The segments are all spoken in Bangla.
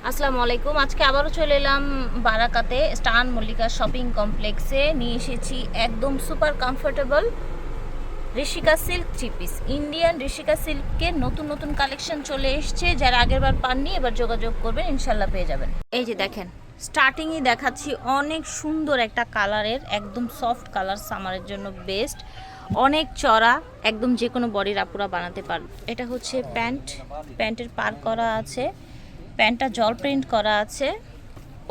আসসালামু আলাইকুম। আজকে আবারও চলে এলাম বারাকাতে স্টান মল্লিকা শপিং কমপ্লেক্সে। নিয়ে এসেছি একদম super comfortable Rishika silk three piece. Indian Rishika সিল্কের নতুন নতুন কালেকশন চলে এসছে। যারা আগেরবার পাননি এবার যোগাযোগ করবেন, ইনশাল্লাহ পেয়ে যাবেন। এই যে দেখেন, স্টার্টিংই দেখাচ্ছি অনেক সুন্দর একটা কালারের, একদম সফট কালার, সামারের জন্য বেস্ট। অনেক চড়া, একদম যে কোনো বডির আপুরা বানাতে পারবে। এটা হচ্ছে প্যান্ট, প্যান্টের পার করা আছে, প্যান্টটা জল প্রিন্ট করা আছে।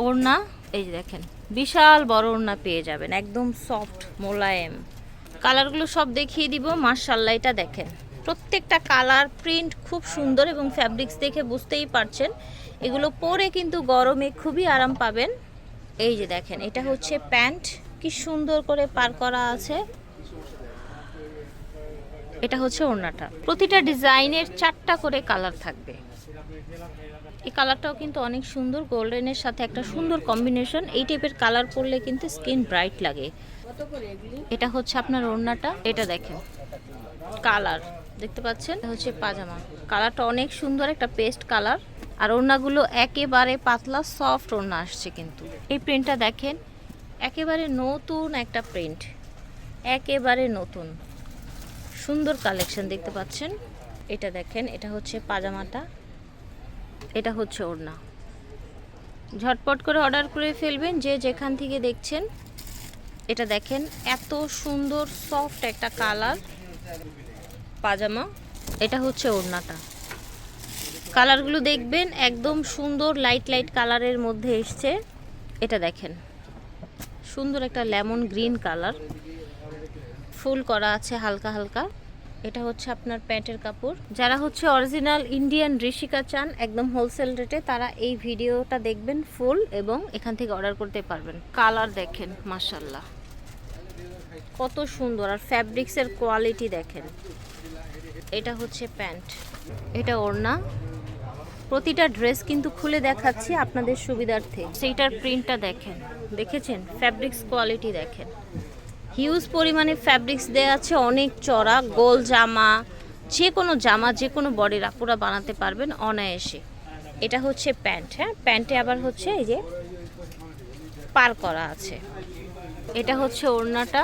ওড়না এই যে দেখেন, বিশাল বড় ওড়না পেয়ে যাবেন, একদম সফট মোলায়েম। কালারগুলো সব দেখিয়ে দিব। মাশাআল্লাহ, এটা দেখেন, প্রত্যেকটা কালার প্রিন্ট খুব সুন্দর এবং ফ্যাব্রিক্স দেখে বুঝতেই পারছেন এগুলো পরে কিন্তু গরমে খুবই আরাম পাবেন। এই যে দেখেন, এটা হচ্ছে প্যান্ট, কি সুন্দর করে পার করা আছে। এটা হচ্ছে ওড়নাটা। প্রতিটা ডিজাইনের 4টা করে কালার থাকবে। এই কালারটাও কিন্তু অনেক সুন্দর, গোল্ডেনের সাথে একটা সুন্দর কম্বিনেশন। এই টাইপের কালার পরলে কিন্তু স্কিন ব্রাইট লাগে। এটা হচ্ছে আপনার ওড়নাটা, এটা দেখেন কালার দেখতে পাচ্ছেন, এটা হচ্ছে পাজামা। কালারটা অনেক সুন্দর, একটা পেস্ট কালার। আর ওড়নাগুলো একেবারে পাতলা সফট ওড়না আসছে কিন্তু। এই প্রিন্টটা দেখেন, একেবারে নতুন একটা প্রিন্ট, একেবারে নতুন সুন্দর কালেকশন দেখতে পাচ্ছেন। এটা দেখেন, এটা হচ্ছে পাজামাটা, এটা হচ্ছে ওড়না। ঝটপট করে অর্ডার করে ফেলবেন যে যেখান থেকে দেখছেন। এটা দেখেন, এত সুন্দর সফট একটা কালার পাজামা। এটা হচ্ছে ওড়নাটা। কালারগুলো দেখবেন একদম সুন্দর লাইট লাইট কালারের মধ্যে এসছে। এটা দেখেন, সুন্দর একটা লেমন গ্রিন কালার, ফুল করা আছে হালকা হালকা। এটা হচ্ছে আপনার প্যান্টের কাপড়। যারা হচ্ছে অরিজিনাল ইন্ডিয়ান ঋষিকা চান একদম হোলসেল রেটে, তারা এই ভিডিওটা দেখবেন ফুল এবং এখান থেকে অর্ডার করতে পারবেন। কালার দেখেন মাশাআল্লাহ কত সুন্দর, আর ফ্যাব্রিক্সের কোয়ালিটি দেখেন। এটা হচ্ছে প্যান্ট, এটা ওড়না। প্রতিটা ড্রেস কিন্তু খুলে দেখাচ্ছি আপনাদের সুবিধার্থে। সেইটার প্রিন্টটা দেখেন, দেখেছেন ফ্যাব্রিক্স কোয়ালিটি দেখেন। হিউজ পরিমাণে ফ্যাব্রিক্স দেওয়া আছে, অনেক চড়া। গোল জামা, যে কোনো বডির আপুরা বানাতে পারবেন অনায়াসে। এটা হচ্ছে প্যান্ট। হ্যাঁ, প্যান্টে আবার হচ্ছে এই যে পার করা আছে। এটা হচ্ছে ওড়নাটা।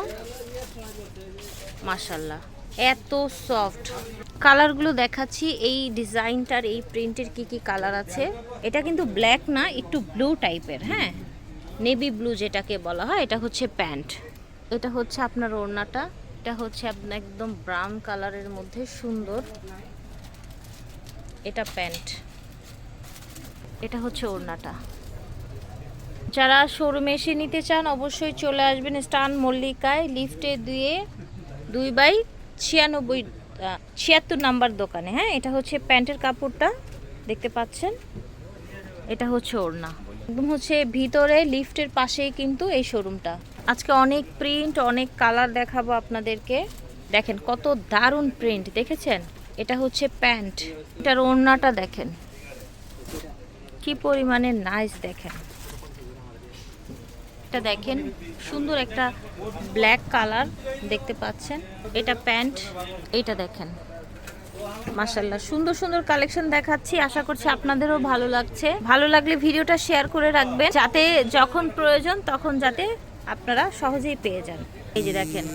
মাশাআল্লাহ এত সফট। কালারগুলো দেখাচ্ছি, এই ডিজাইনটার এই প্রিন্টের কি কি কালার আছে। এটা কিন্তু ব্ল্যাক না, একটু ব্লু টাইপের, হ্যাঁ নেভি ব্লু যেটাকে বলা হয়। এটা হচ্ছে প্যান্ট, এটা হচ্ছে আপনার ওড়নাটা। এটা হচ্ছে আপনার একদম ব্রাউন কালারের মধ্যে সুন্দর, এটা প্যান্ট। এটা হচ্ছে ওড়নাটা। যারা শোরুমে এসে নিতে চান অবশ্যই চলে আসবেন স্টান মল্লিকায়, লিফটে 2/96 নাম্বার দোকানে। হ্যাঁ, এটা হচ্ছে প্যান্টের কাপড়টা দেখতে পাচ্ছেন। এটা হচ্ছে ওড়না, একদম হচ্ছে ভিতরে লিফটের পাশেই কিন্তু এই শোরুমটা। আজকে অনেক প্রিন্ট, অনেক কালার দেখাবো আপনাদেরকে। দেখেন কত দারুণ প্রিন্ট, দেখেছেন। এটা হচ্ছে প্যান্ট, এটার ওড়নাটা দেখেন কি পরিমাণে নাইস। দেখেন এটা দেখেন, সুন্দর একটা ব্ল্যাক কালার দেখতে পাচ্ছেন। এটা প্যান্ট, এটা দেখেন মাশাআল্লাহ সুন্দর সুন্দর কালেকশন দেখাচ্ছি। আশা করছি আপনাদেরও ভালো লাগছে। ভালো লাগলে ভিডিওটা শেয়ার করে রাখবেন, যাতে যখন প্রয়োজন তখন যাতে আপনারা সহজেই পেয়ে যান। এই যে দেখেন,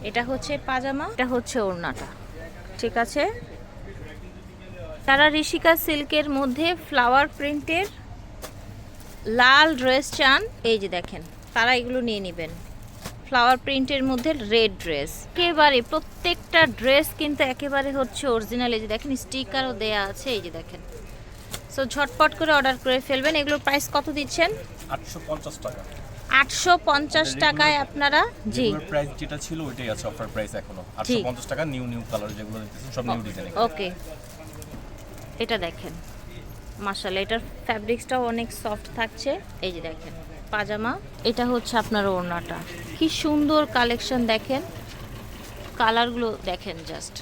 এটা হচ্ছে পাজামা, এটা হচ্ছে ওড়নাটা, ঠিক আছে। তারা ঋষিকা সিল্কের মধ্যে ফ্লাওয়ার প্রিন্টের লাল ড্রেস চান, এই যে দেখেন, তারা এগুলো নিয়ে নেবেন। ফ্লাওয়ার প্রিন্টের মধ্যে রেড ড্রেস, একেবারে প্রত্যেকটা ড্রেস কিন্তু একেবারে হচ্ছে অরিজিনাল। এই যে দেখেন, স্টিকারও দেয়া আছে, এই যে দেখেন। সো ঝটপট করে অর্ডার করে ফেলবেন। এগুলোর প্রাইস কত দিচ্ছেন? 850 টাকা। 850 টাকায় আপনারা, জি প্রাইস যেটা ছিল ওইটাই আছে, অফার প্রাইস এখনো 850 টাকা। নিউ কালার যেগুলো দেখতেছেন সব নিউ ডিজাইন। ওকে, এটা দেখেন মাশাআল্লাহ, এটার ফ্যাব্রিক্সটাও অনেক সফট থাকছে। এই যে দেখেন পাজামা, এটা হচ্ছে আপনার ওড়নাটা। কি সুন্দর কালেকশন দেখেন, কালারগুলো দেখেন জাস্ট।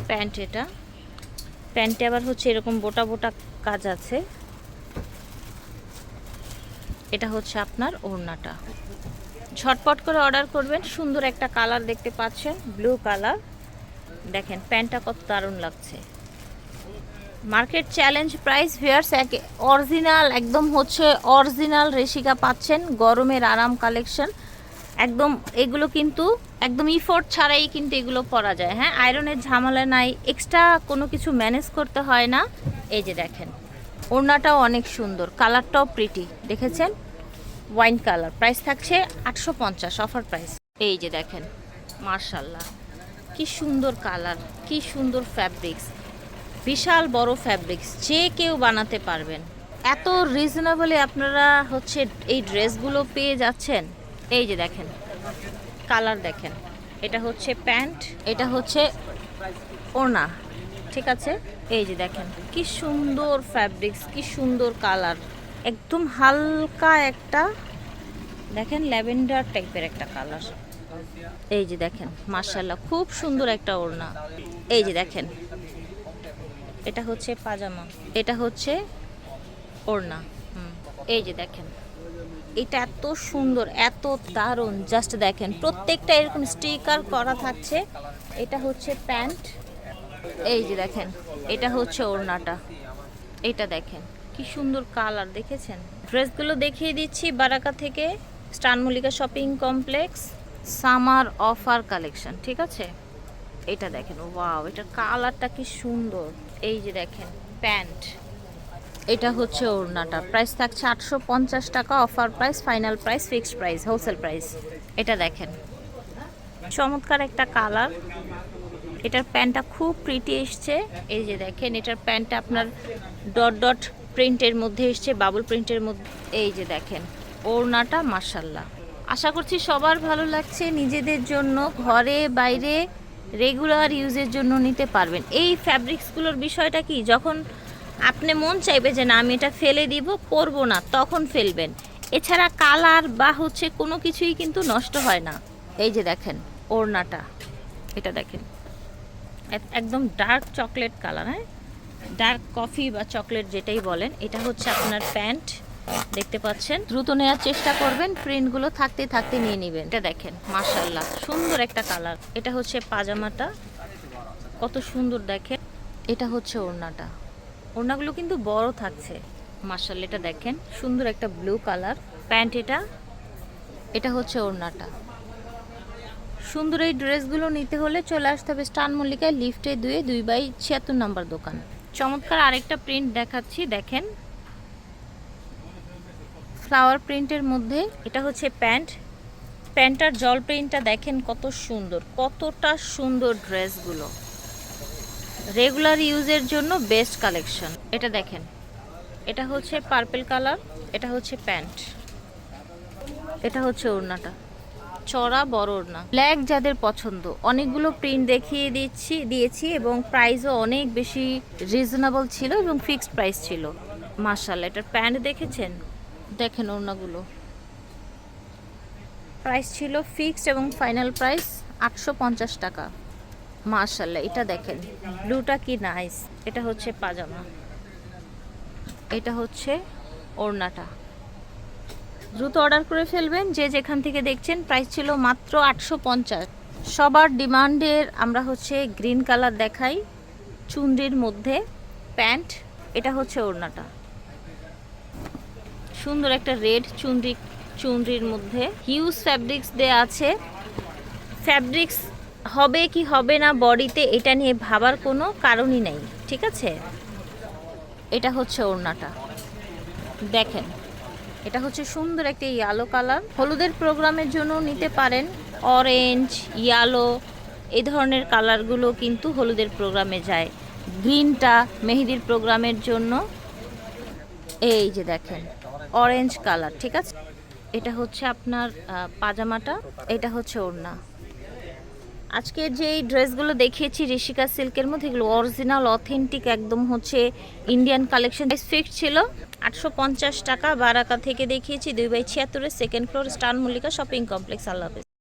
প্যান্ট, এটা প্যান্টে আবার হচ্ছে এরকম বোটা বোটা কাজ আছে। এটা হচ্ছে আপনার ওড়নাটা। ঝটপট করে অর্ডার করবেন। সুন্দর একটা কালার দেখতে পাচ্ছেন, ব্লু কালার। দেখেন প্যান্টটা কত দারুণ লাগছে। Market challenge price viewers, original একদম হচ্ছে অরিজিনাল রেশিকা পাচ্ছেন, গরমের আরাম কালেকশন একদম। এগুলো কিন্তু একদম ইফোর্ট ছাড়াই কিন্তু এগুলো পরা যায়। হ্যাঁ, আয়রনের ঝামেলা নাই, এক্সট্রা কোনো কিছু ম্যানেজ করতে হয় না। এই যে দেখেন, ওড়নাটাও অনেক সুন্দর, কালারটাও প্রিটি, দেখেছেন ওয়াইন কালার। প্রাইস থাকছে 850 অফার প্রাইস। এই যে দেখেন, মার্শাল্লাহ কি সুন্দর কালার, কি সুন্দর ফ্যাব্রিক্স, বিশাল বড় ফ্যাব্রিক্স, যে কেউ বানাতে পারবেন। এত রিজনেবলে আপনারা হচ্ছে এই ড্রেসগুলো পেয়ে যাচ্ছেন। এই যে দেখেন, কালার দেখেন, এটা হচ্ছে প্যান্ট, এটা হচ্ছে ওড়না, ঠিক আছে। এই যে দেখেন কি সুন্দর ফ্যাব্রিক্স, কি সুন্দর কালার, একদম হালকা একটা দেখেন ল্যাভেন্ডার টাইপের একটা কালার। এই যে দেখেন মাশাআল্লাহ খুব সুন্দর একটা ওড়না। এই যে দেখেন, এটা হচ্ছে পাজামা, এটা হচ্ছে ওড়না। এই যে দেখেন, এটা এত সুন্দর, এত দারুণ, জাস্ট দেখেন প্রত্যেকটা এরকম স্টিকার করা থাকছে। এটা হচ্ছে প্যান্ট, এই যে দেখেন, এটা হচ্ছে ওড়নাটা। এটা দেখেন কি সুন্দর কালার, দেখেছেন। ড্রেসগুলো দেখিয়ে দিচ্ছি বারাকা থেকে, স্টান মল্লিকা shopping complex, summer offer collection, ঠিক আছে। এটা দেখেন, ওয়াও, এটার কালারটা কি সুন্দর। এই যে দেখেন প্যান্ট, এটা হচ্ছে ওড়নাটা। প্রাইস থাকছে 850 টাকা offer price, final price, fixed price, wholesale price. এটা দেখেন চমৎকার একটা কালার, এটার প্যান্টটা খুব প্রিটি এসছে। এই যে দেখেন, এটার প্যান্টটা আপনার ডট ডট প্রিন্টের মধ্যে এসছে, বাবল প্রিন্টের মধ্যে। এই যে দেখেন ওড়নাটা, মাশাআল্লাহ। আশা করছি সবার ভালো লাগছে। নিজেদের জন্য, ঘরে বাইরে রেগুলার ইউজের জন্য নিতে পারবেন। এই ফ্যাব্রিক্সগুলোর বিষয়টা কি, যখন আপনি মন চাইবে যে না আমি এটা ফেলে দিব, পরবো না, তখন ফেলবেন। এছাড়া কালার বা হচ্ছে কোনো কিছুই কিন্তু নষ্ট হয় না। এই যে দেখেন ওড়নাটা, এটা দেখেন একদম ডার্ক চকলেট কালার, হ্যাঁ ডার্ক কফি বা চকলেট যেটাই বলেন। এটা হচ্ছে আপনার প্যান্ট, দেখতে পাচ্ছেন। দ্রুত নেওয়ার চেষ্টা করবেন, প্রিন্টগুলো থাকতে থাকতে নিয়ে নেবেন। এটা দেখেন মাশাআল্লাহ সুন্দর একটা কালার। এটা হচ্ছে পাজামাটা, কত সুন্দর দেখেন। এটা হচ্ছে ওড়নাটা, ওড়নাগুলো কিন্তু বড় থাকছে মাশাআল্লাহ। এটা দেখেন সুন্দর একটা ব্লু কালার প্যান্ট। এটা হচ্ছে ওড়নাটা। সুন্দর এই ড্রেসগুলো নিতে হলে চলে আসতে হবে স্টান মল্লিকায়, লিফটে 2/76 নম্বর দোকান। চমৎকার আরেকটা প্রিন্ট দেখাচ্ছি, দেখেন ফ্লাওয়ার প্রিন্টের মধ্যে। এটা হচ্ছে প্যান্ট, প্যান্টটার জল প্রিন্টটা দেখেন কত সুন্দর, কতটা সুন্দর ড্রেসগুলো, রেগুলার ইউজের জন্য বেস্ট কালেকশন। এটা দেখেন, এটা হচ্ছে পার্পল কালার, এটা হচ্ছে প্যান্ট, এটা হচ্ছে ওড়নাটা, চড়া বড় ওড়না। ব্ল্যাক যাদের পছন্দ, অনেকগুলো প্রিন্ট দেখিয়ে দিয়েছি এবং প্রাইসও অনেক বেশি রিজনেবল ছিল এবং ফিক্সড প্রাইস ছিল। মাশাআল্লাহ এটার প্যান্ট দেখেছেন, দেখেন ওড়নাগুলো। প্রাইস ছিল ফিক্সড এবং ফাইনাল প্রাইস 850 টাকা। মাশাআল্লাহ এটা দেখেন, ব্লুটা কি নাইস। এটা হচ্ছে পাজামা, এটা হচ্ছে ওড়নাটা। দ্রুত অর্ডার করে ফেলবেন যে যেখান থেকে দেখছেন। প্রাইস ছিল মাত্র 850। সবার ডিমান্ডের আমরা হচ্ছে গ্রিন কালার দেখাই, চুনরির মধ্যে প্যান্ট। এটা হচ্ছে ওড়নাটা, সুন্দর একটা রেড চুনরির মধ্যে হিউজ ফ্যাব্রিক্স দেয়া আছে। ফ্যাব্রিক্স হবে কি হবে না বডিতে, এটা নিয়ে ভাবার কোনো কারণই নেই, ঠিক আছে। এটা হচ্ছে ওড়নাটা, দেখেন এটা হচ্ছে সুন্দর একটা ইয়েলো কালার। হলুদের প্রোগ্রামের জন্য নিতে পারেন, অরেঞ্জ, ইয়েলো এই ধরনের কালারগুলো কিন্তু হলুদের প্রোগ্রামে যায়। গ্রিনটা মেহেদির প্রোগ্রামের জন্য। এই যে দেখেন অরেঞ্জ কালার, ঠিক আছে। এটা হচ্ছে আপনার পাজামাটা, এটা হচ্ছে ওড়না। আজকে যেই ড্রেসগুলো দেখিয়েছি ঋষিকা সিল্কের মধ্যে, এগুলো অরিজিনাল অথেন্টিক একদম হচ্ছে ইন্ডিয়ান কালেকশন। ফিক্সড ছিল 850 টাকা। বারাকা থেকে দেখিয়েছি 2/76 সেকেন্ড ফ্লোর, স্টান মল্লিকা শপিং কমপ্লেক্স। আল্লাহ হাফেজ।